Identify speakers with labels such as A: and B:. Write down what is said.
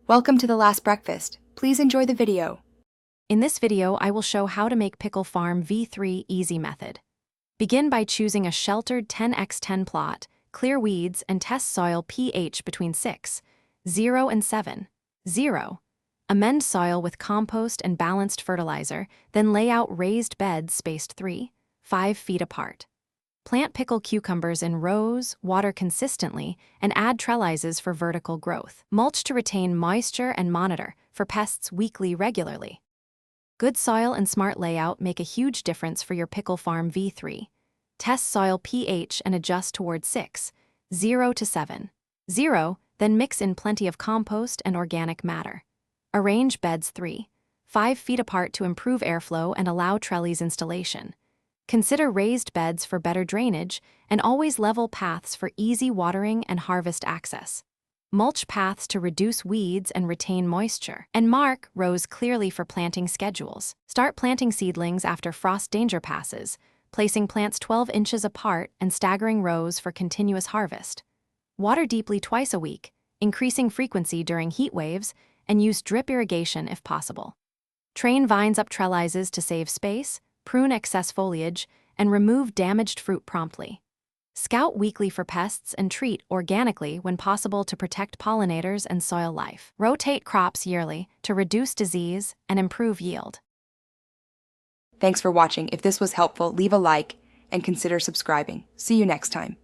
A: Welcome to The Last Breakfast. Please enjoy the video.
B: In this video, I will show how to make Pickle Farm V3 easy method. Begin by choosing a sheltered 10x10 plot, clear weeds, and test soil pH between 6, 0 and 7, 0. Amend soil with compost and balanced fertilizer, then lay out raised beds spaced 3, 5 feet apart. Plant pickle cucumbers in rows, water consistently, and add trellises for vertical growth. Mulch to retain moisture and monitor for pests weekly regularly. Good soil and smart layout make a huge difference for your Pickle Farm V3. Test soil pH and adjust toward 6, 0 to 7, 0, then mix in plenty of compost and organic matter. Arrange beds 3, 5 feet apart to improve airflow and allow trellis installation. Consider raised beds for better drainage and always level paths for easy watering and harvest access. Mulch paths to reduce weeds and retain moisture. And mark rows clearly for planting schedules. Start planting seedlings after frost danger passes, placing plants 12 inches apart and staggering rows for continuous harvest. Water deeply twice a week, increasing frequency during heat waves, and use drip irrigation if possible. Train vines up trellises to save space, prune excess foliage, and remove damaged fruit promptly. Scout weekly for pests and treat organically when possible to protect pollinators and soil life. Rotate crops yearly to reduce disease and improve yield.
A: Thanks for watching. If this was helpful, leave a like and consider subscribing. See you next time.